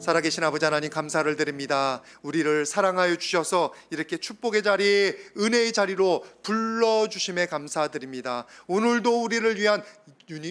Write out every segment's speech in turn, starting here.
살아계신 아버지 하나님, 감사를 드립니다. 우리를 사랑하여 주셔서 이렇게 축복의 자리, 은혜의 자리로 불러주심에 감사드립니다. 오늘도 우리를 위한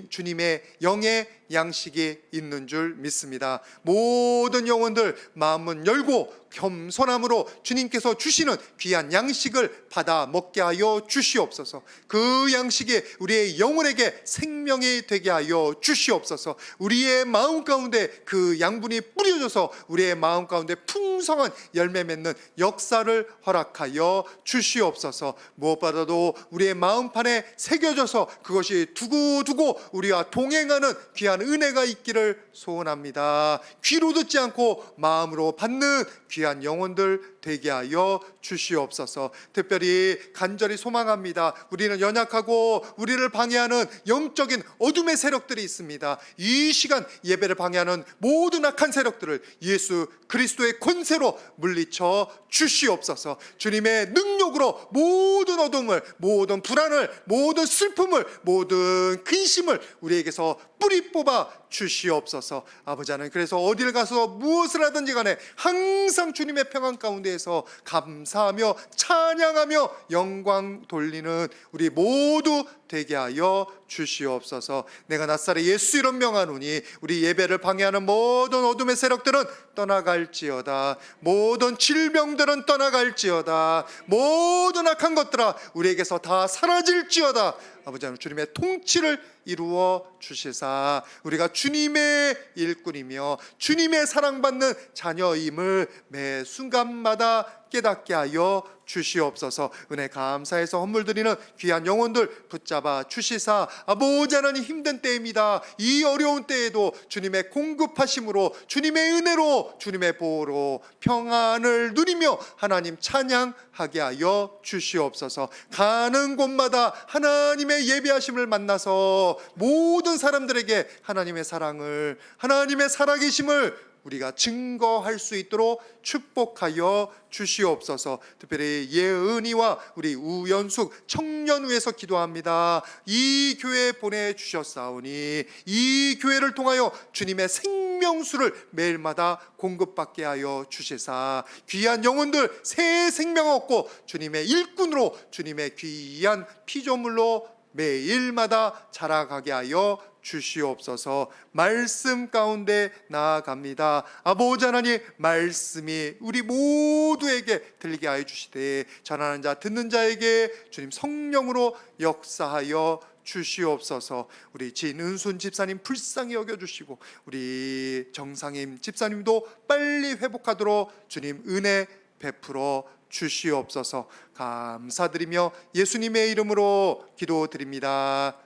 주님의 영의 양식이 있는 줄 믿습니다. 모든 영혼들 마음은 열고 겸손함으로 주님께서 주시는 귀한 양식을 받아 먹게 하여 주시옵소서. 그 양식이 우리의 영혼에게 생명이 되게 하여 주시옵소서. 우리의 마음 가운데 그 양분이 뿌려져서 우리의 마음 가운데 풍성한 열매 맺는 역사를 허락하여 주시옵소서. 무엇보다도 우리의 마음판에 새겨져서 그것이 두고두고 우리와 동행하는 귀한 은혜가 있기를 소원합니다. 귀로 듣지 않고 마음으로 받는 귀한 영혼들 되게 하여 주시옵소서. 특별히 간절히 소망합니다. 우리는 연약하고 우리를 방해하는 영적인 어둠의 세력들이 있습니다. 이 시간 예배를 방해하는 모든 악한 세력들을 예수 그리스도의 권세로 물리쳐 주시옵소서. 주님의 능력으로 모든 어둠을, 모든 불안을, 모든 슬픔을, 모든 근심을 우리에게서 뿌리 뽑아 주시옵소서. 아버지 하나님, 그래서 어디를 가서 무엇을 하든지 간에 항상 주님의 평안 가운데에서 감사하며 찬양하며 영광 돌리는 우리 모두 되게 하여 주시옵소서. 내가 낫사렛 예수 이름 명하노니 우리 예배를 방해하는 모든 어둠의 세력들은 떠나갈지어다. 모든 질병들은 떠나갈지어다. 모든 악한 것들아 우리에게서 다 사라질지어다. 아버지 하나님, 주님의 통치를 이루어 주시사 우리가 주님의 일꾼이며 주님의 사랑받는 자녀임을 매 순간마다 깨닫게 하여 주시옵소서. 은혜 감사해서 헌물 드리는 귀한 영혼들 붙잡아 주시사 아버지 하나님, 힘든 때입니다. 이 어려운 때에도 주님의 공급하심으로, 주님의 은혜로, 주님의 보호로 평안을 누리며 하나님 찬양하게 하여 주시옵소서. 가는 곳마다 하나님의 예배하심을 만나서 모든 사람들에게 하나님의 사랑을, 하나님의 살아계심을 우리가 증거할 수 있도록 축복하여 주시옵소서. 특별히 예은이와 우리 우연숙 청년회에서 기도합니다. 이 교회에 보내주셨사오니 이 교회를 통하여 주님의 생명수를 매일마다 공급받게 하여 주시사 귀한 영혼들 새 생명 얻고 주님의 일꾼으로, 주님의 귀한 피조물로 매일마다 자라가게 하여 주시옵소서. 말씀 가운데 나아갑니다. 아버지 하나님, 말씀이 우리 모두에게 들리게 하여 주시되 전하는 자 듣는 자에게 주님 성령으로 역사하여 주시옵소서. 우리 진은순 집사님 불쌍히 여겨주시고 우리 정상임 집사님도 빨리 회복하도록 주님 은혜 베풀어 주시옵소서. 감사드리며 예수님의 이름으로 기도드립니다.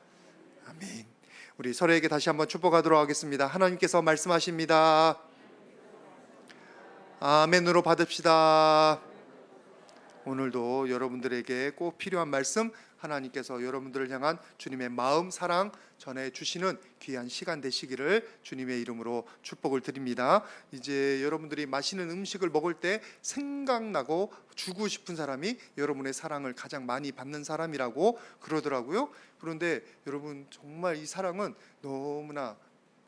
아멘. 우리 서로에게 다시 한번 축복하도록 하겠습니다. 하나님께서 말씀하십니다. 아멘으로 받읍시다. 오늘도 여러분들에게 꼭 필요한 말씀, 하나님께서 여러분들을 향한 주님의 마음, 사랑 전해주시는 귀한 시간 되시기를 주님의 이름으로 축복을 드립니다. 이제 여러분들이 맛있는 음식을 먹을 때 생각나고 주고 싶은 사람이 여러분의 사랑을 가장 많이 받는 사람이라고 그러더라고요. 그런데 여러분, 정말 이 사랑은 너무나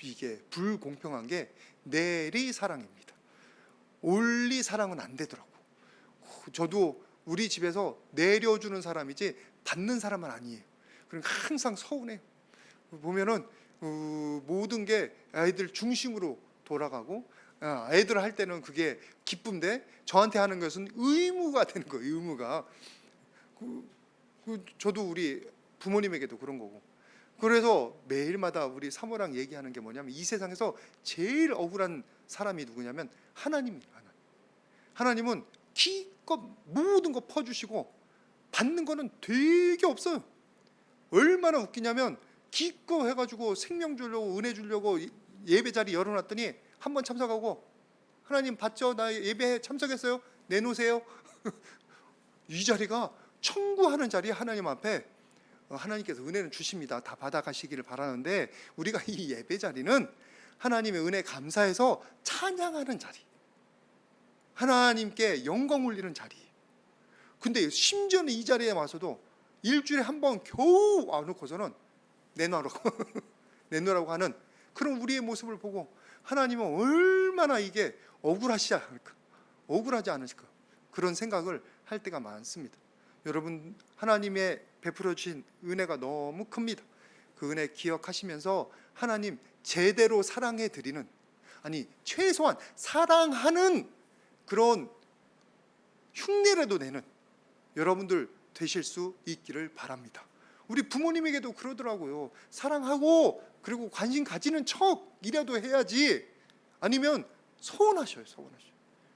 이게 불공평한 게 내리 사랑입니다. 올리 사랑은 안 되더라고. 저도 우리 집에서 내려주는 사람이지 받는 사람은 아니에요. 그러니까 항상 서운해요. 보면은 모든 게 아이들 중심으로 돌아가고, 아이들 할 때는 그게 기쁨인데 저한테 하는 것은 의무가 되는 거예요. 의무가. 저도 우리 부모님에게도 그런 거고. 그래서 매일마다 우리 사모랑 얘기하는 게 뭐냐면, 이 세상에서 제일 억울한 사람이 누구냐면 하나님이에요. 하나님은 기껏 모든 거 퍼주시고 받는 거는 되게 없어요. 얼마나 웃기냐면, 기껏 해가지고 생명 주려고, 은혜 주려고 예배 자리 열어놨더니 한번 참석하고, 하나님 봤죠? 나 예배 참석했어요? 내놓으세요. 이 자리가 청구하는 자리. 하나님 앞에 하나님께서 은혜는 주십니다. 다 받아가시기를 바라는데, 우리가 이 예배 자리는 하나님의 은혜 감사해서 찬양하는 자리, 하나님께 영광 올리는 자리. 근데 심지어는 이 자리에 와서도 일주일에 한 번 겨우 와놓고서는 내놓으라고 내놓으라고 하는 그런 우리의 모습을 보고, 하나님은 얼마나 이게 억울하지 않을까, 억울하지 않을까, 그런 생각을 할 때가 많습니다. 여러분, 하나님의 베풀어 주신 은혜가 너무 큽니다. 그 은혜 기억하시면서 하나님 제대로 사랑해 드리는, 아니 최소한 사랑하는 그런 흉내라도 내는 여러분들 되실 수 있기를 바랍니다. 우리 부모님에게도 그러더라고요. 사랑하고 그리고 관심 가지는 척이라도 해야지, 아니면 서운하셔요. 서운하셔요.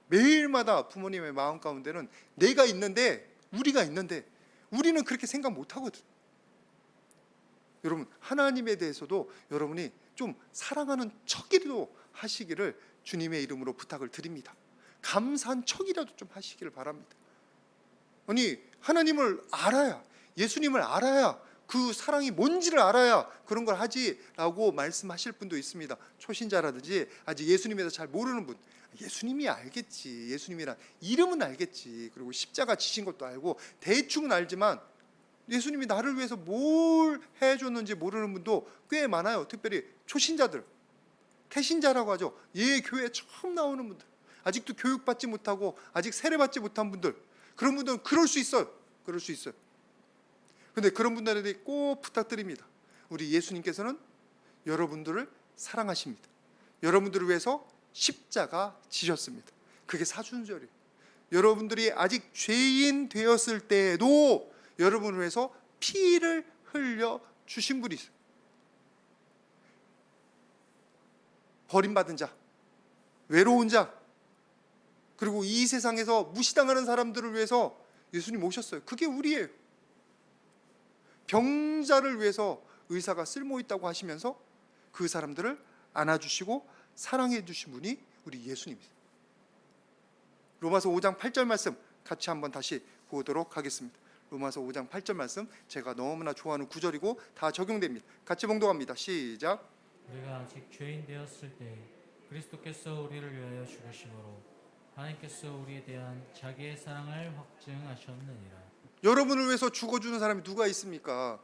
매일마다 부모님의 마음 가운데는 내가 있는데, 우리가 있는데 우리는 그렇게 생각 못 하거든. 여러분, 하나님에 대해서도 여러분이 좀 사랑하는 척이라도 하시기를 주님의 이름으로 부탁을 드립니다. 감사한 척이라도 좀 하시기를 바랍니다. 아니, 하나님을 알아야, 예수님을 알아야, 그 사랑이 뭔지를 알아야 그런 걸 하지라고 말씀하실 분도 있습니다. 초신자라든지 아직 예수님에 대해서 잘 모르는 분, 예수님이 알겠지, 예수님이란 이름은 알겠지, 그리고 십자가 지신 것도 알고 대충은 알지만 예수님이 나를 위해서 뭘 해줬는지 모르는 분도 꽤 많아요. 특별히 초신자들, 태신자라고 하죠. 예, 교회에 처음 나오는 분들, 아직도 교육받지 못하고 아직 세례받지 못한 분들, 그런 분들은 그럴 수 있어요. 그럴 수 있어요. 근데 그런 분들에게 꼭 부탁드립니다. 우리 예수님께서는 여러분들을 사랑하십니다. 여러분들을 위해서 십자가 지셨습니다. 그게 사순절이에요. 여러분들이 아직 죄인 되었을 때에도 여러분을 위해서 피를 흘려 주신 분이 있어요. 버림받은 자, 외로운 자, 그리고 이 세상에서 무시당하는 사람들을 위해서 예수님 오셨어요. 그게 우리예요. 병자를 위해서 의사가 쓸모 있다고 하시면서 그 사람들을 안아주시고 사랑해 주신 분이 우리 예수님이세요. 로마서 5장 8절 말씀 같이 한번 다시 보도록 하겠습니다. 로마서 5장 8절 말씀, 제가 너무나 좋아하는 구절이고 다 적용됩니다. 같이 봉독합니다. 시작. 우리가 아직 죄인 되었을 때 그리스도께서 우리를 위하여 죽으심으로 하나님께서 우리에 대한 자기의 사랑을 확증하셨느니라. 여러분을 위해서 죽어주는 사람이 누가 있습니까?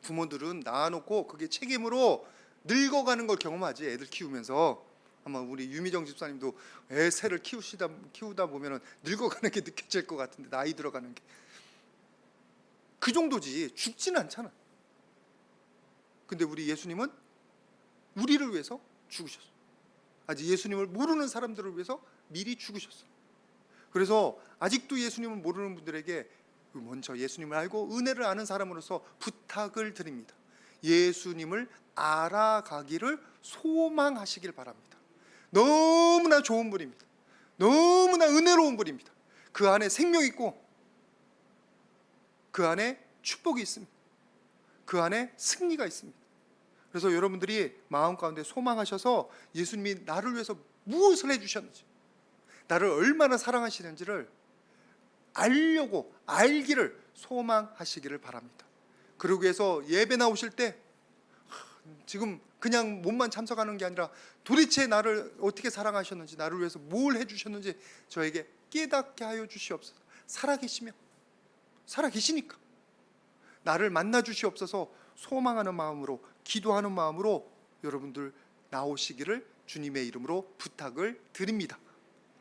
부모들은 낳아놓고 그게 책임으로 늙어가는 걸 경험하지. 애들 키우면서 아마 우리 유미정 집사님도 새를 키우다 보면은 늙어가는 게 느껴질 것 같은데, 나이 들어가는 게 그 정도지. 죽지는 않잖아. 근데 우리 예수님은 우리를 위해서 죽으셨어. 아직 예수님을 모르는 사람들을 위해서 미리 죽으셨어. 그래서 아직도 예수님을 모르는 분들에게 먼저 예수님을 알고 은혜를 아는 사람으로서 부탁을 드립니다. 예수님을 알아가기를 소망하시길 바랍니다. 너무나 좋은 분입니다. 너무나 은혜로운 분입니다. 그 안에 생명이 있고 그 안에 축복이 있습니다. 그 안에 승리가 있습니다. 그래서 여러분들이 마음 가운데 소망하셔서 예수님이 나를 위해서 무엇을 해주셨는지, 나를 얼마나 사랑하시는지를 알기를 소망하시기를 바랍니다. 그러기 위해서 예배 나오실 때 지금 그냥 몸만 참석하는 게 아니라 도대체 나를 어떻게 사랑하셨는지, 나를 위해서 뭘 해주셨는지 저에게 깨닫게 하여 주시옵소서. 살아계시니까 나를 만나 주시옵소서. 소망하는 마음으로, 기도하는 마음으로 여러분들 나오시기를 주님의 이름으로 부탁을 드립니다.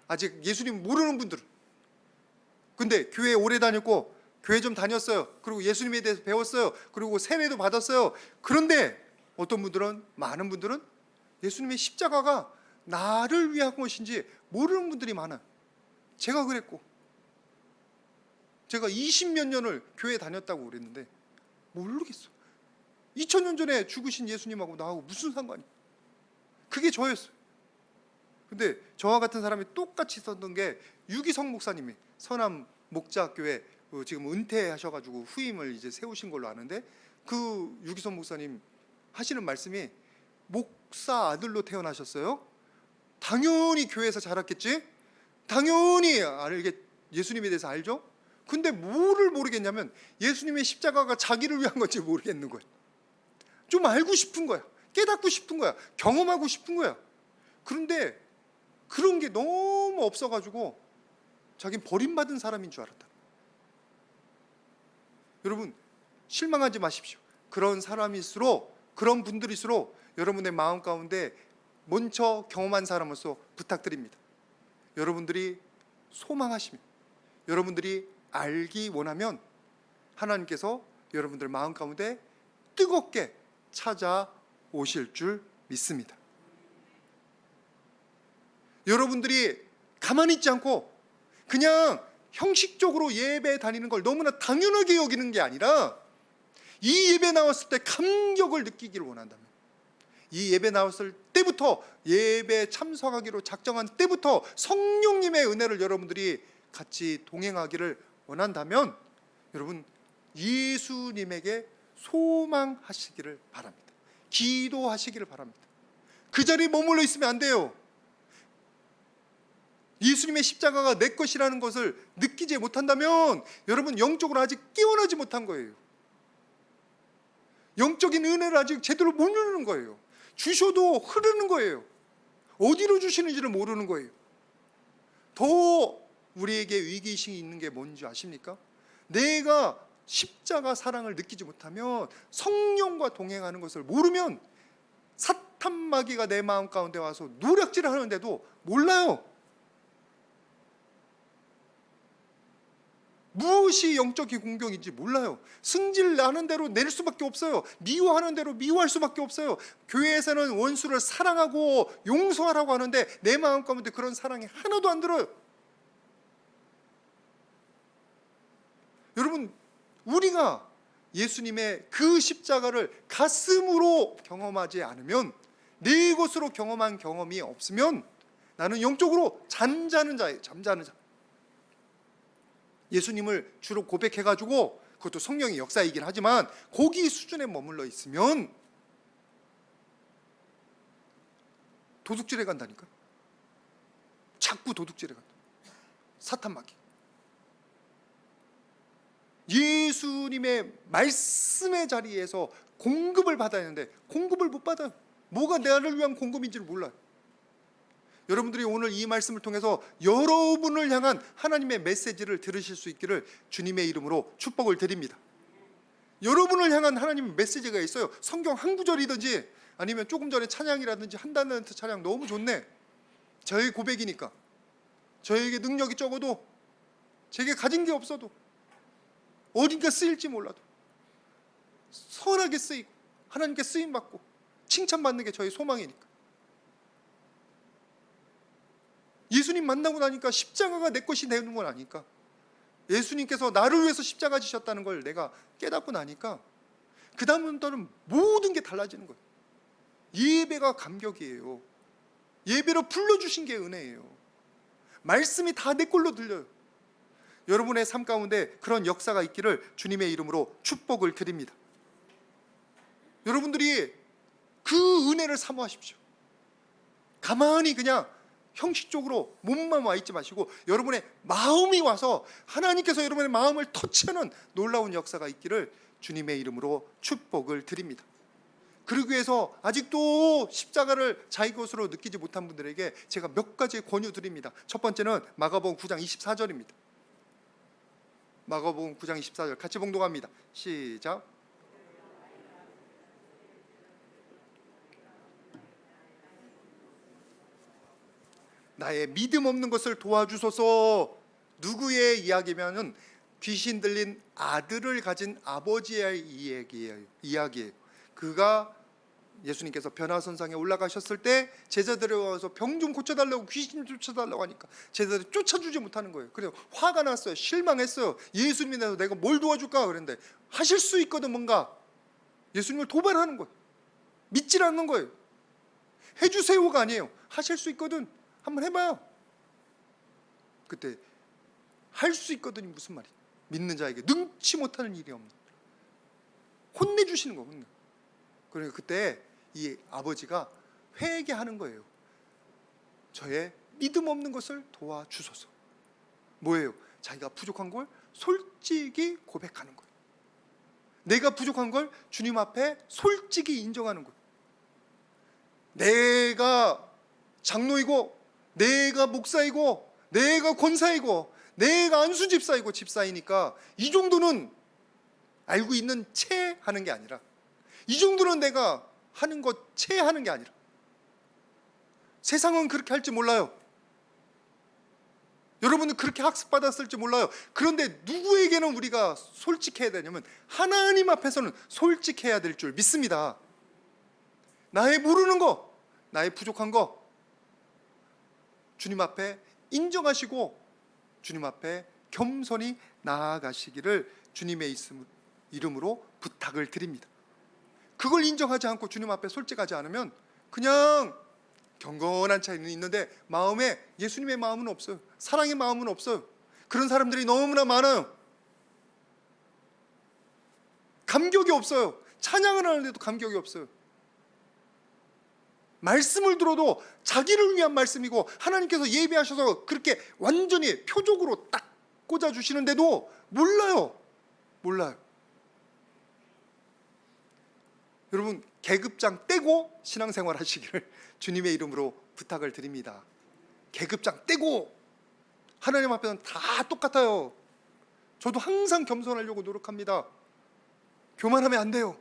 아직 예수님 모르는 분들은, 근데 교회 오래 다녔고 교회 좀 다녔어요. 그리고 예수님에 대해서 배웠어요. 그리고 세례도 받았어요. 그런데 어떤 분들은, 많은 분들은 예수님의 십자가가 나를 위한 것인지 모르는 분들이 많아요. 제가 그랬고, 제가 20몇 년을 교회 다녔다고 그랬는데 모르겠어. 2000년 전에 죽으신 예수님하고 나하고 무슨 상관이? 그게 저였어요. 근데 저와 같은 사람이 똑같이 있었던 게 유기성 목사님이, 서남 목자교회 지금 은퇴하셔가지고 후임을 이제 세우신 걸로 아는데, 그 유기성 목사님 하시는 말씀이, 목사 아들로 태어나셨어요. 당연히 교회에서 자랐겠지. 당연히 예수님에 대해서 알죠. 근데 뭐를 모르겠냐면 예수님의 십자가가 자기를 위한 건지 모르겠는 거예요. 좀 알고 싶은 거야. 깨닫고 싶은 거야. 경험하고 싶은 거야. 그런데 그런 게 너무 없어가지고 자기는 버림받은 사람인 줄 알았다. 여러분, 실망하지 마십시오. 그런 사람일수록, 그런 분들일수록 여러분의 마음 가운데 먼저 경험한 사람으로서 부탁드립니다. 여러분들이 소망하시면, 여러분들이 알기 원하면 하나님께서 여러분들 마음 가운데 뜨겁게 찾아오실 줄 믿습니다. 여러분들이 가만히 있지 않고 그냥 형식적으로 예배 다니는 걸 너무나 당연하게 여기는 게 아니라 이 예배 나왔을 때 감격을 느끼기를 원한다면, 이 예배 나왔을 때부터, 예배 참석하기로 작정한 때부터 성령님의 은혜를 여러분들이 같이 동행하기를 원한다면 여러분 예수님에게 소망하시기를 바랍니다. 기도하시기를 바랍니다. 그 자리에 머물러 있으면 안 돼요. 예수님의 십자가가 내 것이라는 것을 느끼지 못한다면 여러분 영적으로 아직 깨어나지 못한 거예요. 영적인 은혜를 아직 제대로 못 누리는 거예요. 주셔도 흐르는 거예요. 어디로 주시는지를 모르는 거예요. 더 우리에게 위기의식이 있는 게 뭔지 아십니까? 내가 십자가 사랑을 느끼지 못하면, 성령과 동행하는 것을 모르면 사탄 마귀가 내 마음 가운데 와서 노략질을 하는데도 몰라요. 무엇이 영적인 공격인지 몰라요. 승질 나는 대로 낼 수밖에 없어요. 미워하는 대로 미워할 수밖에 없어요. 교회에서는 원수를 사랑하고 용서하라고 하는데 내 마음 가운데 그런 사랑이 하나도 안 들어요. 여러분, 우리가 예수님의 그 십자가를 가슴으로 경험하지 않으면, 내 것으로 경험한 경험이 없으면 나는 영적으로 잠자는 자예요. 잠자는 자. 예수님을 주로 고백해가지고, 그것도 성령의 역사이긴 하지만 거기 수준에 머물러 있으면 도둑질해 간다니까. 자꾸 도둑질해 간다. 사탄 마귀. 예수님의 말씀의 자리에서 공급을 받아야 하는데 공급을 못 받아요. 뭐가 나를 위한 공급인지를 몰라요. 여러분들이 오늘 이 말씀을 통해서 여러분을 향한 하나님의 메시지를 들으실 수 있기를 주님의 이름으로 축복을 드립니다. 여러분을 향한 하나님의 메시지가 있어요. 성경 한 구절이든지 아니면 조금 전에 찬양이라든지 한다는 찬양 너무 좋네. 저의 고백이니까, 저에게 능력이 적어도, 제게 가진 게 없어도, 어딘가 쓰일지 몰라도 선하게 쓰이고 하나님께 쓰임받고 칭찬받는 게 저의 소망이니까. 예수님 만나고 나니까 십자가가 내 것이 되는 건 아니까, 예수님께서 나를 위해서 십자가 지셨다는 걸 내가 깨닫고 나니까 그 다음부터는 모든 게 달라지는 거예요. 예배가 감격이에요. 예배로 불러주신 게 은혜예요. 말씀이 다 내 걸로 들려요. 여러분의 삶 가운데 그런 역사가 있기를 주님의 이름으로 축복을 드립니다. 여러분들이 그 은혜를 사모하십시오. 가만히 그냥 형식적으로 몸만 와 있지 마시고 여러분의 마음이 와서 하나님께서 여러분의 마음을 터치하는 놀라운 역사가 있기를 주님의 이름으로 축복을 드립니다. 그러기 위해서 아직도 십자가를 자기 것으로 느끼지 못한 분들에게 제가 몇 가지 권유 드립니다. 첫 번째는 마가복음 9장 24절입니다. 마가복음 9장 24절 같이 봉독합니다. 시작. 나의 믿음 없는 것을 도와주소서. 누구의 이야기면은 귀신 들린 아들을 가진 아버지의 이야기예요. 그가 예수님께서 변화선상에 올라가셨을 때 제자들이 와서 병 좀 고쳐달라고, 귀신 쫓아달라고 하니까 제자들이 쫓아주지 못하는 거예요. 그래서 화가 났어요. 실망했어요. 예수님이 내가 뭘 도와줄까 그랬는데 하실 수 있거든 뭔가. 예수님을 도발하는 거예요. 믿질 않는 거예요. 해주세요가 아니에요. 하실 수 있거든 한번 해봐요. 그때 할 수 있거든이 무슨 말이에요? 믿는 자에게 능치 못하는 일이 없는, 혼내주시는 거예요. 혼내. 그러니까 그때 이 아버지가 회개하는 거예요. 저의 믿음 없는 것을 도와주소서. 뭐예요? 자기가 부족한 걸 솔직히 고백하는 거예요. 내가 부족한 걸 주님 앞에 솔직히 인정하는 거예요. 내가 장로이고, 내가 목사이고, 내가 권사이고, 내가 안수집사이고 집사이니까 이 정도는 알고 있는 채 하는 게 아니라, 이 정도는 내가 하는 것 채 하는 게 아니라 세상은 그렇게 할지 몰라요. 여러분은 그렇게 학습받았을지 몰라요. 그런데 누구에게는 우리가 솔직해야 되냐면 하나님 앞에서는 솔직해야 될 줄 믿습니다. 나의 모르는 거, 나의 부족한 거 주님 앞에 인정하시고 주님 앞에 겸손히 나아가시기를 주님의 이름으로 부탁을 드립니다. 그걸 인정하지 않고 주님 앞에 솔직하지 않으면 그냥 경건한 차이는 있는데 마음에 예수님의 마음은 없어요. 사랑의 마음은 없어요. 그런 사람들이 너무나 많아요. 감격이 없어요. 찬양을 하는데도 감격이 없어요. 말씀을 들어도 자기를 위한 말씀이고 하나님께서 예비하셔서 그렇게 완전히 표적으로 딱 꽂아주시는데도 몰라요. 여러분, 계급장 떼고 신앙생활 하시기를 주님의 이름으로 부탁을 드립니다. 계급장 떼고. 하나님 앞에서는 다 똑같아요. 저도 항상 겸손하려고 노력합니다. 교만하면 안 돼요.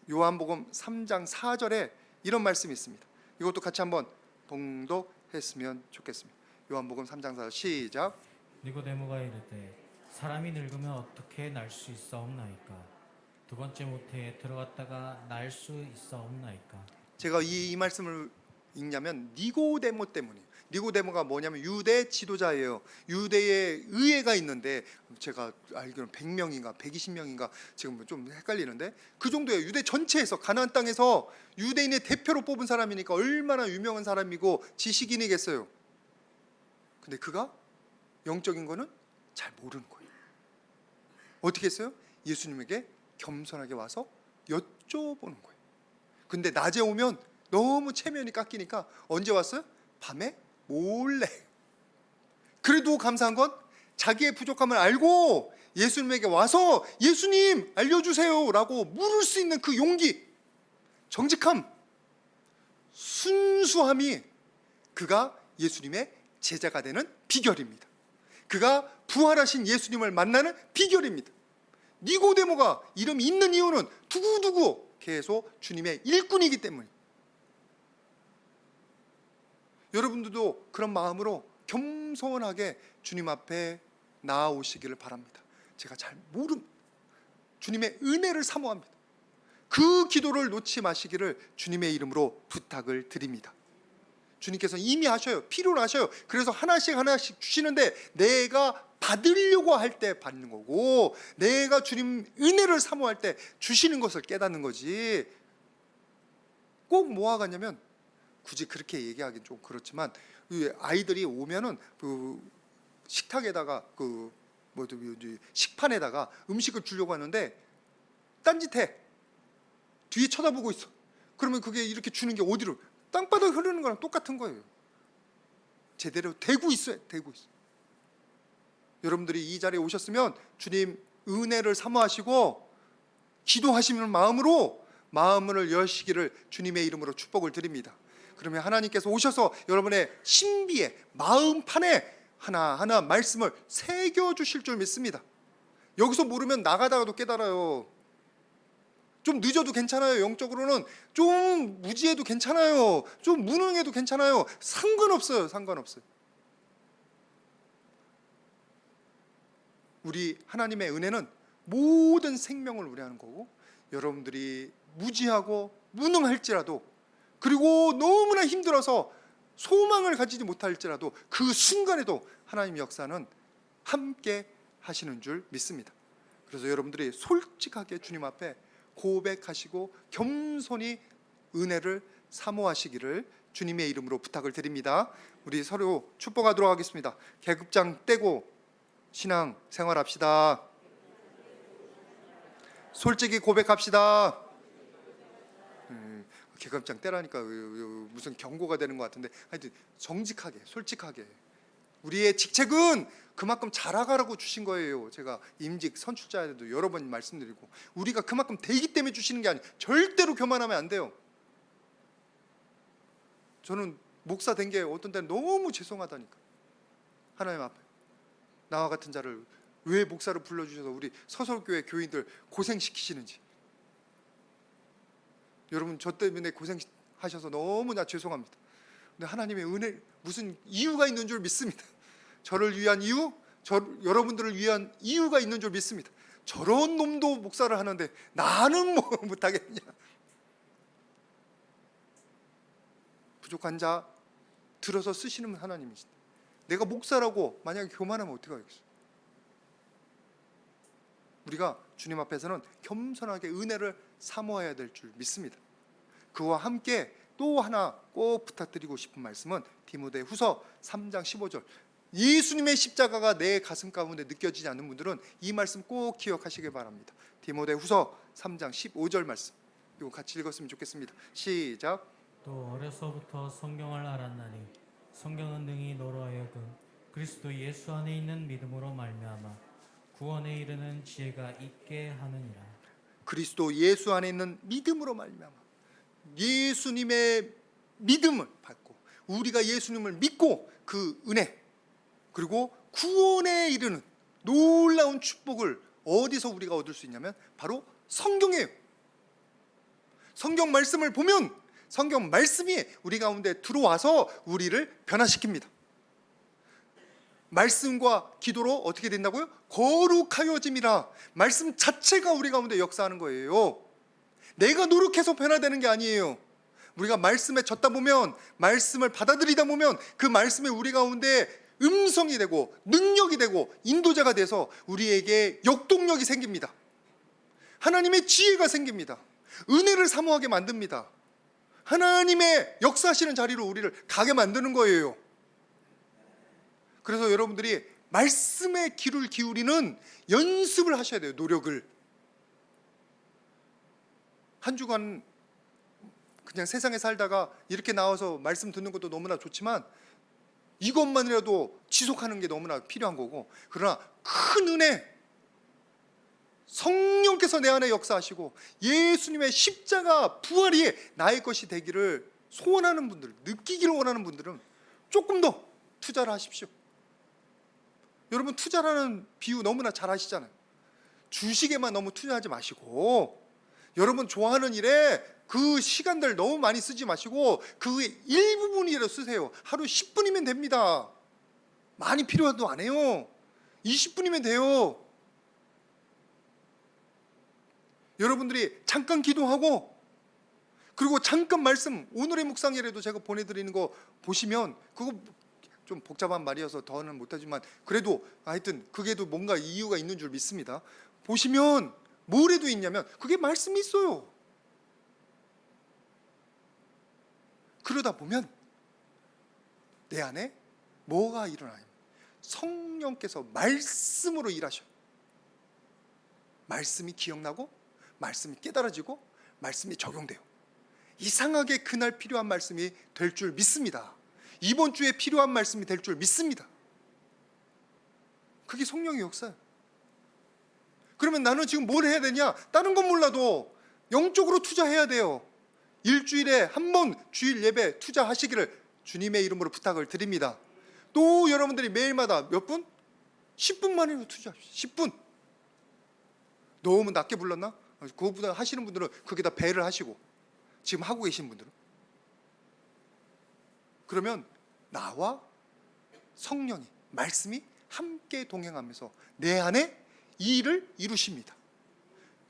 요한복음 3장 4절에 이런 말씀이 있습니다. 이것도 같이 한번 봉독했으면 좋겠습니다. 요한복음 3장 4절 시작. 니고데모가 이르되 사람이 늙으면 어떻게 날 수 있사옵나이까? 두 번째 모태에 들어갔다가 날 수 있사옵나이까? 제가 이 말씀을 읽냐면 니고데모 때문이에요. 니고데모가 뭐냐면 유대 지도자예요. 유대의 의회가 있는데 제가 알기로는 100명인가 120명인가 지금 좀 헷갈리는데 그 정도예요. 유대 전체에서 가나안 땅에서 유대인의 대표로 뽑은 사람이니까 얼마나 유명한 사람이고 지식인이겠어요. 근데 그가 영적인 거는 잘 모르는 거예요. 어떻게 했어요? 예수님에게 겸손하게 와서 여쭤보는 거예요. 근데 낮에 오면 너무 체면이 깎이니까 언제 왔어요? 밤에 몰래. 그래도 감사한 건 자기의 부족함을 알고 예수님에게 와서 예수님 알려주세요 라고 물을 수 있는 그 용기, 정직함, 순수함이 그가 예수님의 제자가 되는 비결입니다. 그가 부활하신 예수님을 만나는 비결입니다. 니고데모가 이름이 있는 이유는 두고두고 계속 주님의 일꾼이기 때문입니다. 여러분들도 그런 마음으로 겸손하게 주님 앞에 나아오시기를 바랍니다. 제가 잘 주님의 은혜를 사모합니다. 그 기도를 놓지 마시기를 주님의 이름으로 부탁을 드립니다. 주님께서 이미 하셔요. 필요로 하셔요. 그래서 하나씩 하나씩 주시는데 내가 받으려고 할 때 받는 거고 내가 주님 은혜를 사모할 때 주시는 것을 깨닫는 거지. 꼭 뭐하겠냐면 굳이 그렇게 얘기하기는 좀 그렇지만 아이들이 오면은 그 식탁에다가 식판에다가 음식을 주려고 하는데 딴짓해. 뒤에 쳐다보고 있어. 그러면 그게 이렇게 주는 게 어디로? 땅바닥 흐르는 거랑 똑같은 거예요. 제대로 되고 있어요. 여러분들이 이 자리에 오셨으면 주님 은혜를 사모하시고 기도하시는 마음으로 마음을 여시기를 주님의 이름으로 축복을 드립니다. 그러면 하나님께서 오셔서 여러분의 신비에 마음판에 하나하나 말씀을 새겨주실 줄 믿습니다. 여기서 모르면 나가다가도 깨달아요. 좀 늦어도 괜찮아요. 영적으로는 좀 무지해도 괜찮아요. 좀 무능해도 괜찮아요. 상관없어요. 우리 하나님의 은혜는 모든 생명을 우려하는 거고 여러분들이 무지하고 무능할지라도 그리고 너무나 힘들어서 소망을 가지지 못할지라도 그 순간에도 하나님의 역사는 함께 하시는 줄 믿습니다. 그래서 여러분들이 솔직하게 주님 앞에 고백하시고 겸손히 은혜를 사모하시기를 주님의 이름으로 부탁을 드립니다. 우리 서로 축복하도록 하겠습니다. 계급장 떼고 신앙 생활합시다. 솔직히 고백합시다. 계급장 떼라니까 무슨 경고가 되는 것 같은데 하여튼 정직하게 솔직하게 우리의 직책은 그만큼 자라가라고 주신 거예요. 제가 임직 선출자에도 여러 번 말씀드리고 우리가 그만큼 되기 때문에 주시는 게 아니에요. 절대로 교만하면 안 돼요. 저는 목사 된 게 어떤 때는 너무 죄송하다니까. 하나님 앞에 나와 같은 자를 왜 목사로 불러주셔서 우리 서설교회 교인들 고생시키시는지. 여러분 저 때문에 고생하셔서 너무나 죄송합니다. 근데 하나님의 은혜, 무슨 이유가 있는 줄 믿습니다. 저를 위한 이유, 여러분들을 위한 이유가 있는 줄 믿습니다. 저런 놈도 목사를 하는데 나는 뭐 못하겠냐. 부족한 자 들어서 쓰시는 하나님이시다. 내가 목사라고 만약에 교만하면 어떡하겠어. 우리가 주님 앞에서는 겸손하게 은혜를 사모해야 될 줄 믿습니다. 그와 함께 또 하나 꼭 부탁드리고 싶은 말씀은 디모데후서 3장 15절. 예수님의 십자가가 내 가슴 가운데 느껴지지 않는 분들은 이 말씀 꼭 기억하시길 바랍니다. 디모데후서 3장 15절 말씀, 이거 같이 읽었으면 좋겠습니다. 시작. 또 어려서부터 성경을 알았나니 성경은 능히 너로 하여금 그리스도 예수 안에 있는 믿음으로 말미암아 구원에 이르는 지혜가 있게 하느니라. 그리스도 예수 안에 있는 믿음으로 말미암아, 예수님의 믿음을 받고 우리가 예수님을 믿고 그 은혜, 그리고 구원에 이르는 놀라운 축복을 어디서 우리가 얻을 수 있냐면 바로 성경이에요. 성경 말씀을 보면 성경 말씀이 우리 가운데 들어와서 우리를 변화시킵니다. 말씀과 기도로 어떻게 된다고요? 거룩하여짐이라. 말씀 자체가 우리 가운데 역사하는 거예요. 내가 노력해서 변화되는 게 아니에요. 우리가 말씀에 젖다 보면, 말씀을 받아들이다 보면 그 말씀이 우리 가운데 음성이 되고 능력이 되고 인도자가 돼서 우리에게 역동력이 생깁니다. 하나님의 지혜가 생깁니다. 은혜를 사모하게 만듭니다. 하나님의 역사하시는 자리로 우리를 가게 만드는 거예요. 그래서 여러분들이 말씀에 귀를 기울이는 연습을 하셔야 돼요. 노력을. 한 주간 그냥 세상에 살다가 이렇게 나와서 말씀 듣는 것도 너무나 좋지만 이것만이라도 지속하는 게 너무나 필요한 거고, 그러나 큰 은혜, 성령께서 내 안에 역사하시고 예수님의 십자가 부활이 나의 것이 되기를 소원하는 분들, 느끼기를 원하는 분들은 조금 더 투자를 하십시오. 여러분 투자라는 비유 너무나 잘 아시잖아요. 주식에만 너무 투자하지 마시고, 여러분 좋아하는 일에 그 시간들 너무 많이 쓰지 마시고 그 일부분이라도 쓰세요. 하루 10분이면 됩니다. 많이 필요해도 안 해요. 20분이면 돼요. 여러분들이 잠깐 기도하고, 그리고 잠깐 말씀, 오늘의 묵상이라도 제가 보내드리는 거 보시면, 그거 좀 복잡한 말이어서 더는 못하지만 그래도 하여튼 그게도 뭔가 이유가 있는 줄 믿습니다. 보시면 뭐래도 있냐면 그게 말씀이 있어요. 그러다 보면 내 안에 뭐가 일어나요? 성령께서 말씀으로 일하셔. 말씀이 기억나고 말씀이 깨달아지고 말씀이 적용돼요. 이상하게 그날 필요한 말씀이 될 줄 믿습니다. 이번 주에 필요한 말씀이 될 줄 믿습니다. 그게 성령의 역사예요. 그러면 나는 지금 뭘 해야 되냐? 다른 건 몰라도 영적으로 투자해야 돼요. 일주일에 한 번 주일 예배 투자하시기를 주님의 이름으로 부탁을 드립니다. 또 여러분들이 매일마다 몇 분? 10분만이라도 투자합시다. 10분. 너무 낮게 불렀나? 그거보다 하시는 분들은 거기다 배를 하시고, 지금 하고 계신 분들은, 그러면 나와 성령이, 말씀이 함께 동행하면서 내 안에 이 일을 이루십니다.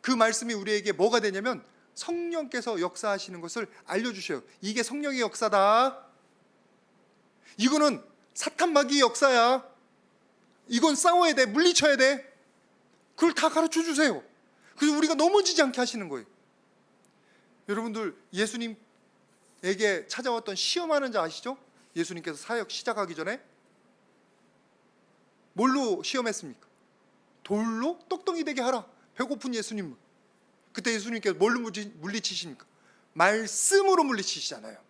그 말씀이 우리에게 뭐가 되냐면 성령께서 역사하시는 것을 알려주셔요. 이게 성령의 역사다. 이거는 사탄 마귀의 역사야. 이건 싸워야 돼. 물리쳐야 돼. 그걸 다 가르쳐 주세요. 그래서 우리가 넘어지지 않게 하시는 거예요. 여러분들 예수님에게 찾아왔던 시험하는 자 아시죠? 예수님께서 사역 시작하기 전에 뭘로 시험했습니까? 돌로 떡덩이 되게 하라. 배고픈 예수님. 그때 예수님께서 뭘로 물리치십니까? 말씀으로 물리치시잖아요.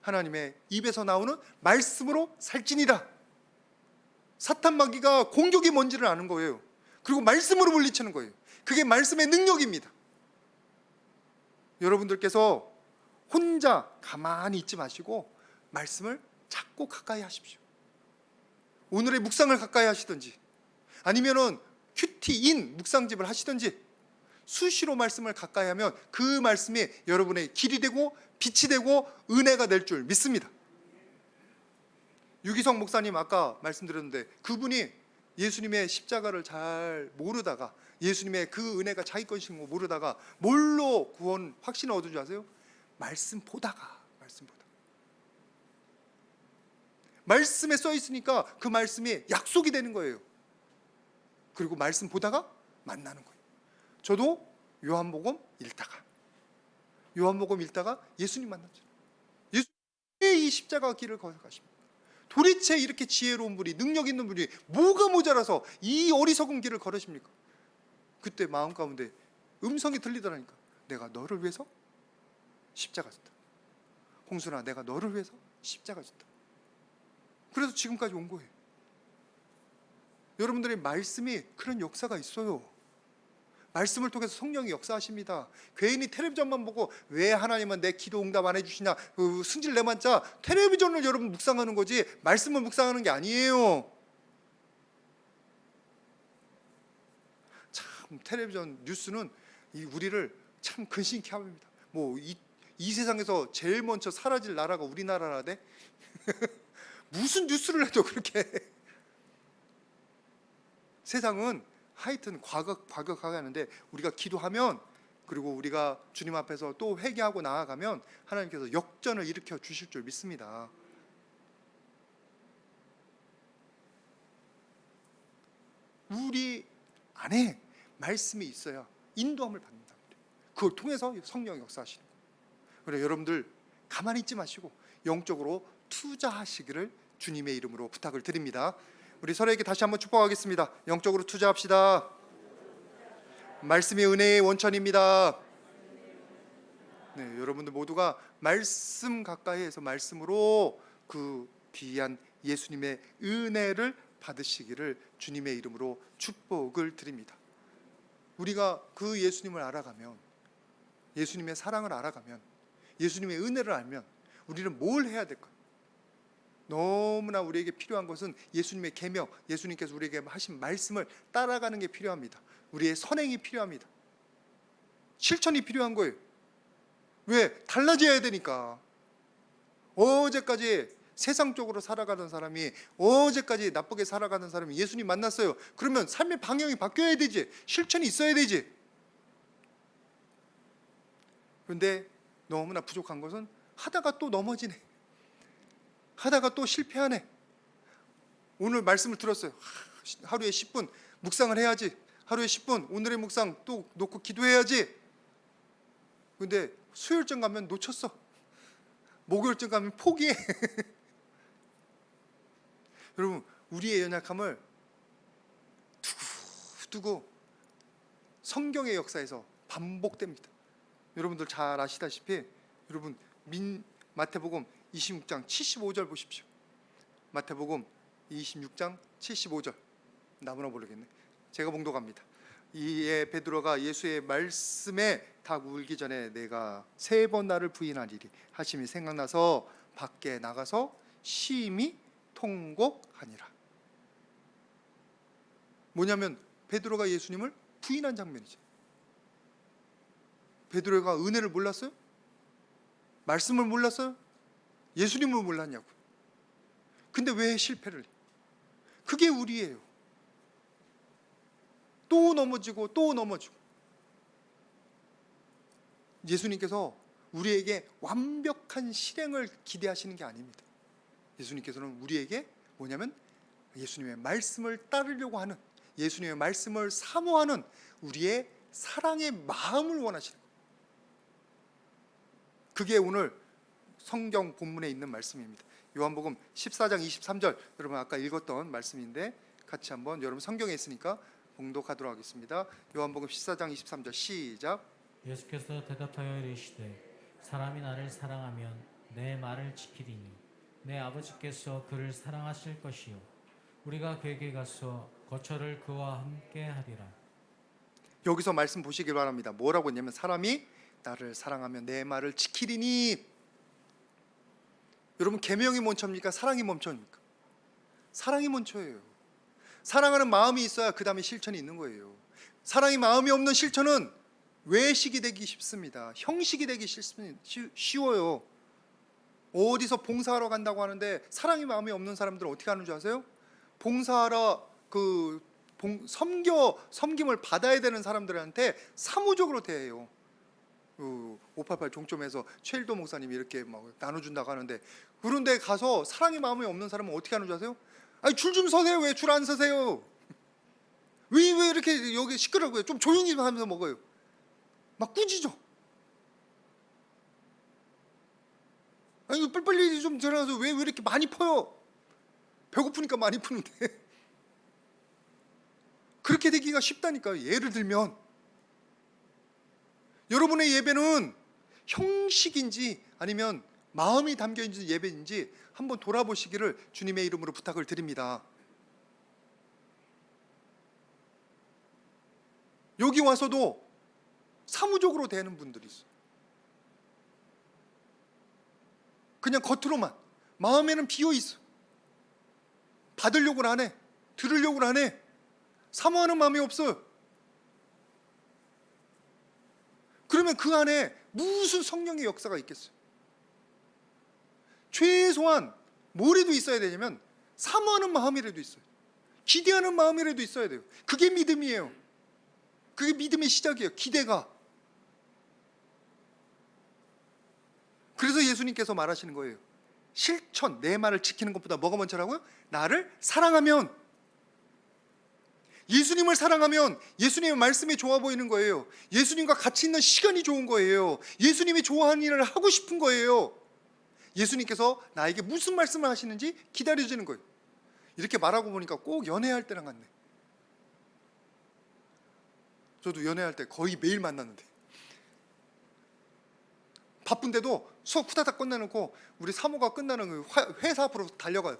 하나님의 입에서 나오는 말씀으로 살찌니라. 사탄 마귀가 공격이 뭔지를 아는 거예요. 그리고 말씀으로 물리치는 거예요. 그게 말씀의 능력입니다. 여러분들께서 혼자 가만히 있지 마시고 말씀을 찾고 가까이 하십시오. 오늘의 묵상을 가까이 하시든지, 아니면은 큐티인 묵상집을 하시든지, 수시로 말씀을 가까이 하면 그 말씀이 여러분의 길이 되고 빛이 되고 은혜가 될 줄 믿습니다. 유기성 목사님 아까 말씀드렸는데 그분이 예수님의 십자가를 잘 모르다가 예수님의 그 은혜가 자기 것인 거 모르다가 뭘로 구원 확신을 얻은 줄 아세요? 말씀 보다가 말씀에 써 있으니까 그 말씀이 약속이 되는 거예요. 그리고 말씀 보다가 만나는 거예요. 저도 요한복음 읽다가 예수님 만났죠. 예수님이 이 십자가 길을 걸어가십니다. 도대체 이렇게 지혜로운 분이, 능력 있는 분이 뭐가 모자라서 이 어리석은 길을 걸으십니까? 그때 마음 가운데 음성이 들리더라니까. 내가 너를 위해서 십자가 졌다. 홍순아, 내가 너를 위해서 십자가 졌다. 그래서 지금까지 온 거예요. 여러분들의 말씀이 그런 역사가 있어요. 말씀을 통해서 성령이 역사하십니다. 괜히 텔레비전만 보고 왜 하나님은 내 기도 응답 안 해주시냐, 승질 내만자 텔레비전을 여러분 묵상하는 거지 말씀을 묵상하는 게 아니에요. 참 텔레비전 뉴스는 우리를 참 근심케 합니다. 뭐 이 세상에서 제일 먼저 사라질 나라가 우리나라라대. 무슨 뉴스를 해도 그렇게 세상은 하여튼 과격하게 하는데 우리가 기도하면, 그리고 우리가 주님 앞에서 또 회개하고 나아가면 하나님께서 역전을 일으켜 주실 줄 믿습니다. 우리 안에 말씀이 있어야 인도함을 받는다. 그걸 통해서 성령 역사하시는 거예요. 그래 여러분들 가만히 있지 마시고 영적으로 투자하시기를 주님의 이름으로 부탁을 드립니다. 우리 서로에게 다시 한번 축복하겠습니다. 영적으로 투자합시다. 말씀이 은혜의 원천입니다. 네, 여러분들 모두가 말씀 가까이에서 말씀으로 그 귀한 예수님의 은혜를 받으시기를 주님의 이름으로 축복을 드립니다. 우리가 그 예수님을 알아가면, 예수님의 사랑을 알아가면, 예수님의 은혜를 알면 우리는 뭘 해야 될까? 너무나 우리에게 필요한 것은 예수님의 계명, 예수님께서 우리에게 하신 말씀을 따라가는 게 필요합니다. 우리의 선행이 필요합니다. 실천이 필요한 거예요. 왜? 달라져야 되니까. 어제까지 세상적으로 살아가던 사람이, 어제까지 나쁘게 살아가는 사람이 예수님 만났어요. 그러면 삶의 방향이 바뀌어야 되지. 실천이 있어야 되지. 그런데 너무나 부족한 것은 하다가 또 넘어지네, 하다가 또 실패하네. 오늘 말씀을 들었어요. 하루에 10분 묵상을 해야지. 하루에 10분 오늘의 묵상 또 놓고 기도해야지. 근데 수요일쯤 가면 놓쳤어. 목요일쯤 가면 포기해. 여러분 우리의 연약함을 두고 성경의 역사에서 반복됩니다. 여러분들 잘 아시다시피 여러분 마태복음 26장 75절 보십시오. 마태복음 26장 75절. 나무나 모르겠네. 제가 봉독합니다. 이에 베드로가 예수의 말씀에 닭 울기 전에 내가 3번 나를 부인하리리 하심이 생각나서 밖에 나가서 심히 통곡하니라. 뭐냐면 베드로가 예수님을 부인한 장면이죠. 베드로가 은혜를 몰랐어요? 말씀을 몰랐어요? 예수님을 몰랐냐고. 근데 왜 실패를 해? 그게 우리예요. 또 넘어지고 또 넘어지고. 예수님께서 우리에게 완벽한 실행을 기대하시는 게 아닙니다. 예수님께서는 우리에게 뭐냐면 예수님의 말씀을 따르려고 하는, 예수님의 말씀을 사모하는 우리의 사랑의 마음을 원하시는 거예요. 그게 오늘 성경 본문에 있는 말씀입니다. 요한복음 14장 23절, 여러분 아까 읽었던 말씀인데 같이 한번 여러분 성경에 있으니까 봉독하도록 하겠습니다. 요한복음 14장 23절 시작. 예수께서 대답하여 이르시되 사람이 나를 사랑하면 내 말을 지키리니 내 아버지께서 그를 사랑하실 것이요 우리가 그에게 가서 거처를 그와 함께 하리라. 여기서 말씀 보시길 바랍니다. 뭐라고 했냐면 사람이 나를 사랑하면 내 말을 지키리니. 여러분 계명이 먼저입니까? 사랑이 먼저입니까? 사랑이 먼저예요. 사랑하는 마음이 있어야 그 다음에 실천이 있는 거예요. 사랑이 마음이 없는 실천은 외식이 되기 쉽습니다. 형식이 되기 쉬워요. 어디서 봉사하러 간다고 하는데 사랑의 마음이 없는 사람들은 어떻게 하는 줄 아세요? 봉사하러 섬김을 받아야 되는 사람들한테 사무적으로 대해요. 588 종점에서 최일도 목사님이 이렇게 막 나눠준다고 하는데, 그런데 가서 사랑의 마음이 없는 사람은 어떻게 하는 줄 아세요? 아니, 줄 좀 서세요. 왜 줄 안 서세요? 왜 이렇게 여기 시끄러워요? 좀 조용히 하면서 먹어요. 막 꾸짖어. 아니, 빨리빨리 좀 들어가서 왜 이렇게 많이 퍼요? 배고프니까 많이 푸는데. 그렇게 되기가 쉽다니까요. 예를 들면 여러분의 예배는 형식인지 아니면 마음이 담겨있는 예배인지 한번 돌아보시기를 주님의 이름으로 부탁을 드립니다. 여기 와서도 사무적으로 대하는 분들이 있어요. 그냥 겉으로만, 마음에는 비어있어. 받으려고는 안 해. 들으려고는 안 해. 사모하는 마음이 없어요. 그러면 그 안에 무슨 성령의 역사가 있겠어요? 최소한 뭐라도 있어야 되냐면 사모하는 마음이라도 있어요. 기대하는 마음이라도 있어야 돼요. 그게 믿음이에요. 그게 믿음의 시작이에요. 기대가. 그래서 예수님께서 말하시는 거예요. 실천, 내 말을 지키는 것보다 뭐가 먼저라고요? 나를 사랑하면. 예수님을 사랑하면 예수님의 말씀이 좋아 보이는 거예요. 예수님과 같이 있는 시간이 좋은 거예요. 예수님이 좋아하는 일을 하고 싶은 거예요. 예수님께서 나에게 무슨 말씀을 하시는지 기다려지는 거예요. 이렇게 말하고 보니까 꼭 연애할 때랑 같네. 저도 연애할 때 거의 매일 만났는데, 바쁜데도 수업 후다닥 끝내놓고 우리 사모가 끝나는 그 회사 앞으로 달려가요.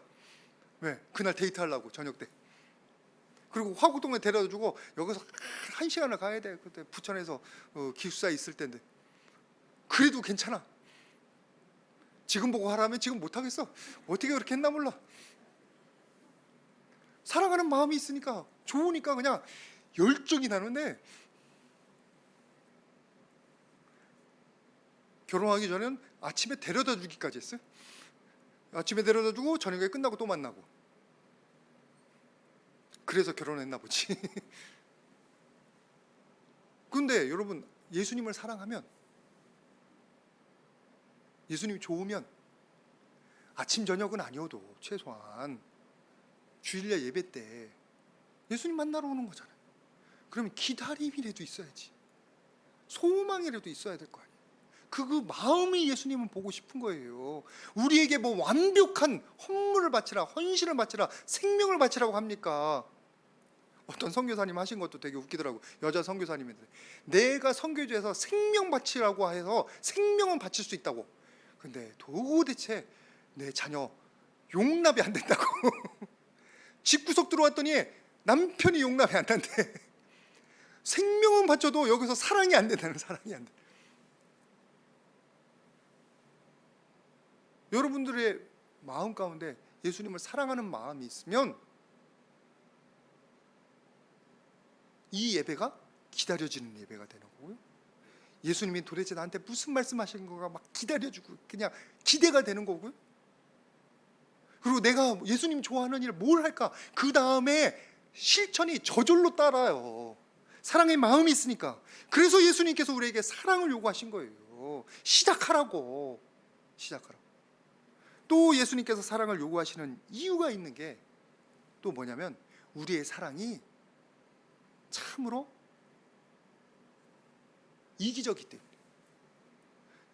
왜? 그날 데이트하려고, 저녁 때. 그리고 화곡동에 데려다주고 여기서 1시간을 가야 돼. 그때 부천에서 기숙사 있을 때인데. 그래도 괜찮아. 지금 보고 하라면 지금 못하겠어. 어떻게 그렇게 했나 몰라. 사랑하는 마음이 있으니까, 좋으니까 그냥 열정이 나는데, 결혼하기 전에는 아침에 데려다 주기까지 했어요. 아침에 데려다 주고 저녁에 끝나고 또 만나고. 그래서 결혼했나 보지. 그런데 여러분, 예수님을 사랑하면, 예수님이 좋으면 아침 저녁은 아니어도 최소한 주일날 예배 때 예수님 만나러 오는 거잖아요. 그러면 기다림이라도 있어야지. 소망이라도 있어야 될 거 아니에요. 그 마음이 예수님은 보고 싶은 거예요. 우리에게 뭐 완벽한 헌물을 바치라, 헌신을 바치라, 생명을 바치라고 합니까? 어떤 선교사님 하신 것도 되게 웃기더라고. 여자 선교사님인데, 내가 선교지에서 생명 바치라고 해서 생명은 바칠 수 있다고. 근데 도대체 내 자녀 용납이 안 된다고. 집구석 들어왔더니 남편이 용납이 안 된대. 생명은 바쳐도 여기서 사랑이 안 된다는, 사랑이 안 돼. 여러분들의 마음 가운데 예수님을 사랑하는 마음이 있으면 이 예배가 기다려지는 예배가 되는 거고요. 예수님이 도대체 나한테 무슨 말씀하시는 거가 막 기다려주고 그냥 기대가 되는 거고요. 그리고 내가 예수님 좋아하는 일을 뭘 할까? 그 다음에 실천이 저절로 따라요. 사랑의 마음이 있으니까. 그래서 예수님께서 우리에게 사랑을 요구하신 거예요. 시작하라고. 또 예수님께서 사랑을 요구하시는 이유가 있는 게 또 뭐냐면, 우리의 사랑이 참으로 이기적이기 때문에.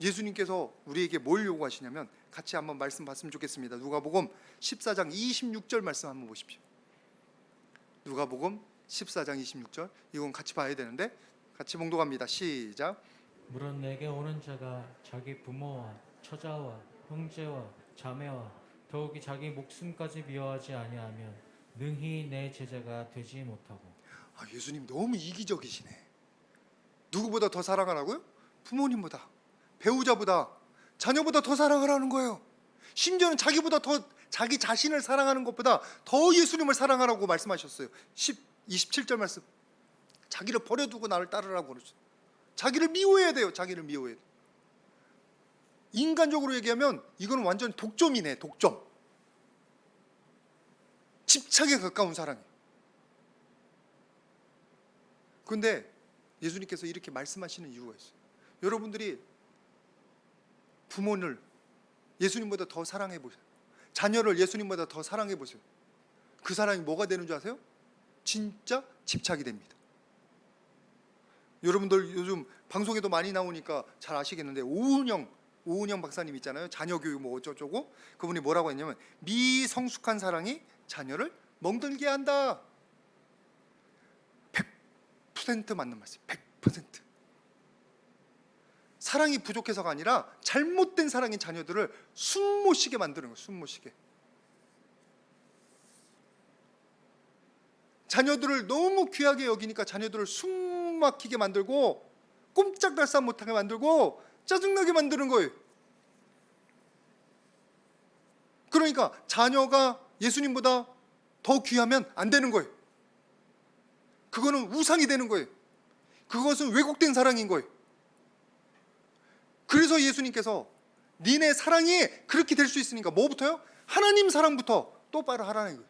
예수님께서 우리에게 뭘 요구하시냐면, 같이 한번 말씀 봤으면 좋겠습니다. 누가복음 14장 26절 말씀 한번 보십시오. 누가복음 14장 26절, 이건 같이 봐야 되는데 같이 봉독합니다. 시작. 물론 내게 오는 자가 자기 부모와 처자와 형제와 자매와 더욱이 자기 목숨까지 미워하지 아니하면 능히 내 제자가 되지 못하고. 예수님 너무 이기적이시네. 누구보다 더 사랑하라고요? 부모님보다, 배우자보다, 자녀보다 더 사랑하라는 거예요. 심지어는 자기보다 더, 자기 자신을 사랑하는 것보다 더 예수님을 사랑하라고 말씀하셨어요. 27절 말씀. 자기를 버려두고 나를 따르라고 그러죠. 자기를 미워해야 돼요. 자기를 미워해야 돼요. 인간적으로 얘기하면 이건 완전 독점이네. 독점. 집착에 가까운 사랑이에요. 그런데 예수님께서 이렇게 말씀하시는 이유가 있어요. 여러분들이 부모를 예수님보다 더 사랑해 보세요. 자녀를 예수님보다 더 사랑해 보세요. 그 사랑이 뭐가 되는 줄 아세요? 진짜 집착이 됩니다. 여러분들 요즘 방송에도 많이 나오니까 잘 아시겠는데 오은영 박사님 있잖아요. 자녀 교육 뭐 어쩌고 그분이 뭐라고 했냐면 미성숙한 사랑이 자녀를 멍들게 한다. 100% 맞는 말씀. 100%. 사랑이 부족해서가 아니라 잘못된 사랑인 자녀들을 숨 못 쉬게 만드는 거예요. 숨 못 쉬게. 자녀들을 너무 귀하게 여기니까 자녀들을 숨 막히게 만들고 꼼짝달싹 못하게 만들고 짜증나게 만드는 거예요. 그러니까 자녀가 예수님보다 더 귀하면 안 되는 거예요. 그거는 우상이 되는 거예요. 그것은 왜곡된 사랑인 거예요. 그래서 예수님께서 니네 사랑이 그렇게 될 수 있으니까 뭐부터요? 하나님 사랑부터 똑바로 하라는 거예요.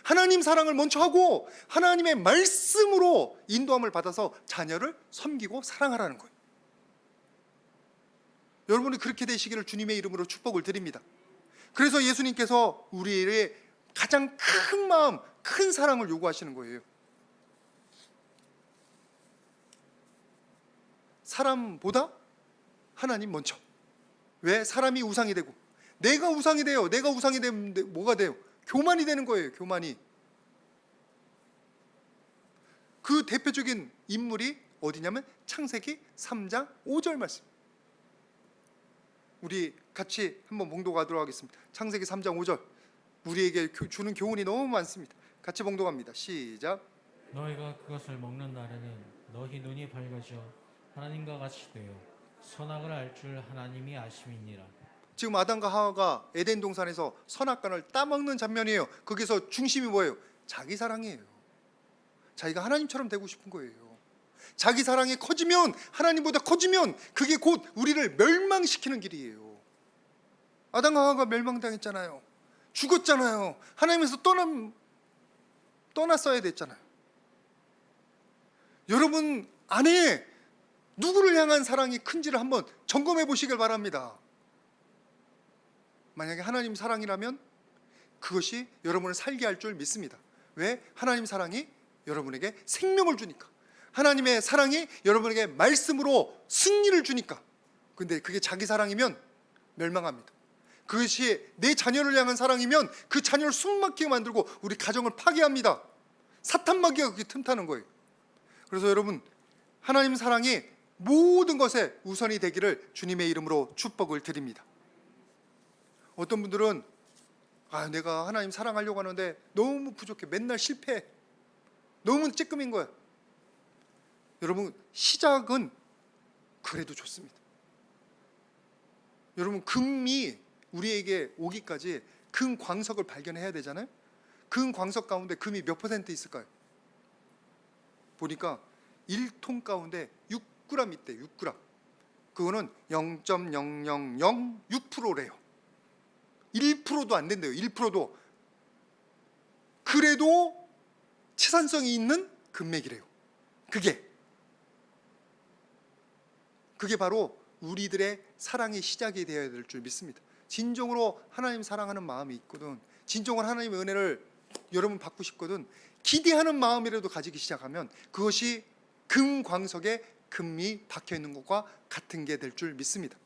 하나님 사랑을 먼저 하고 하나님의 말씀으로 인도함을 받아서 자녀를 섬기고 사랑하라는 거예요. 여러분이 그렇게 되시기를 주님의 이름으로 축복을 드립니다. 그래서 예수님께서 우리의 가장 큰 마음, 큰 사랑을 요구하시는 거예요. 사람보다 하나님 먼저. 왜? 사람이 우상이 되고 내가 우상이 돼요. 내가 우상이 되면 뭐가 돼요? 교만이 되는 거예요. 교만이. 그 대표적인 인물이 어디냐면 창세기 3장 5절 말씀. 우리 같이 한번 봉독하도록 하겠습니다. 창세기 3장 5절. 우리에게 주는 교훈이 너무 많습니다. 같이 봉독합니다. 시작. 너희가 그것을 먹는 날에는 너희 눈이 밝아져 하나님과 같이 되어 선악을 알 줄 하나님이 아심이니라. 지금 아담과 하와가 에덴 동산에서 선악과를 따먹는 장면이에요. 거기서 중심이 뭐예요? 자기 사랑이에요. 자기가 하나님처럼 되고 싶은 거예요. 자기 사랑이 커지면, 하나님보다 커지면 그게 곧 우리를 멸망시키는 길이에요. 아담과 하와가 멸망당했잖아요. 죽었잖아요. 하나님에서 떠났어야 됐잖아요. 여러분 안에 누구를 향한 사랑이 큰지를 한번 점검해 보시길 바랍니다. 만약에 하나님 사랑이라면 그것이 여러분을 살게 할 줄 믿습니다. 왜? 하나님 사랑이 여러분에게 생명을 주니까. 하나님의 사랑이 여러분에게 말씀으로 승리를 주니까. 근데 그게 자기 사랑이면 멸망합니다. 그것이 내 자녀를 향한 사랑이면 그 자녀를 숨막히게 만들고 우리 가정을 파괴합니다. 사탄마귀가 그게 틈타는 거예요. 그래서 여러분 하나님 사랑이 모든 것에 우선이 되기를 주님의 이름으로 축복을 드립니다. 어떤 분들은 내가 하나님 사랑하려고 하는데 너무 부족해. 맨날 실패해. 너무 쬐끔인 거야. 여러분 시작은 그래도 좋습니다. 여러분 금이 우리에게 오기까지 금 광석을 발견해야 되잖아요. 금 광석 가운데 금이 몇 퍼센트 있을까요? 보니까 1톤 가운데 6g 있대. 6g. 그거는 0.0006%래요. 1%도 안 된대요. 1%도. 그래도 치산성이 있는 금맥이래요. 그게 바로 우리들의 사랑의 시작이 되어야 될 줄 믿습니다. 진정으로 하나님 사랑하는 마음이 있거든, 진정으로 하나님의 은혜를 여러분 받고 싶거든, 기대하는 마음이라도 가지기 시작하면 그것이 금광석에 금이 박혀 있는 것과 같은 게 될 줄 믿습니다.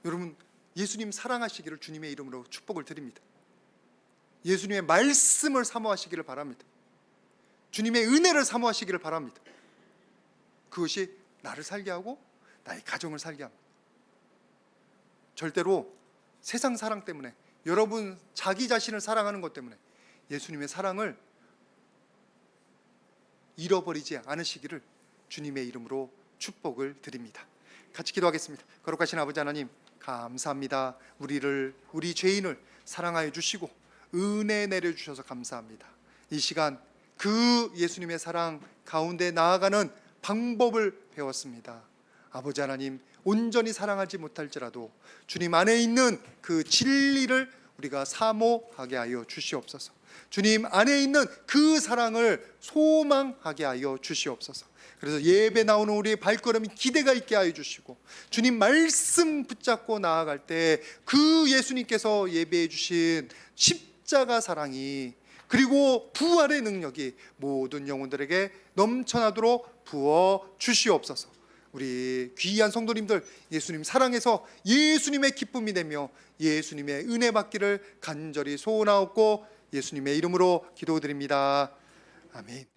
여러분 예수님 사랑하시기를 주님의 이름으로 축복을 드립니다. 예수님의 말씀을 사모하시기를 바랍니다. 주님의 은혜를 사모하시기를 바랍니다. 그것이 나를 살게 하고 나의 가정을 살게 합니다. 절대로 세상 사랑 때문에, 여러분 자기 자신을 사랑하는 것 때문에 예수님의 사랑을 잃어버리지 않으시기를 주님의 이름으로 축복을 드립니다. 같이 기도하겠습니다. 거룩하신 아버지 하나님, 감사합니다. 우리 죄인을 사랑하여 주시고 은혜 내려주셔서 감사합니다. 이 시간 그 예수님의 사랑, 가운데 나아가는 방법을 배웠습니다. 아버지 하나님, 온전히 사랑하지 못할지라도 주님 안에 있는 그 진리를 우리가 사모하게 하여 주시옵소서. 주님 안에 있는 그 사랑을 소망하게 하여 주시옵소서. 그래서 예배 나오는 우리의 발걸음이 기대가 있게 하여 주시고, 주님 말씀 붙잡고 나아갈 때 그 예수님께서 예배해 주신 십자가 사랑이, 그리고 부활의 능력이 모든 영혼들에게 넘쳐나도록 부어 주시옵소서. 우리 귀한 성도님들, 예수님 사랑해서 예수님의 기쁨이 되며 예수님의 은혜 받기를 간절히 소원하옵고 예수님의 이름으로 기도드립니다. 아멘.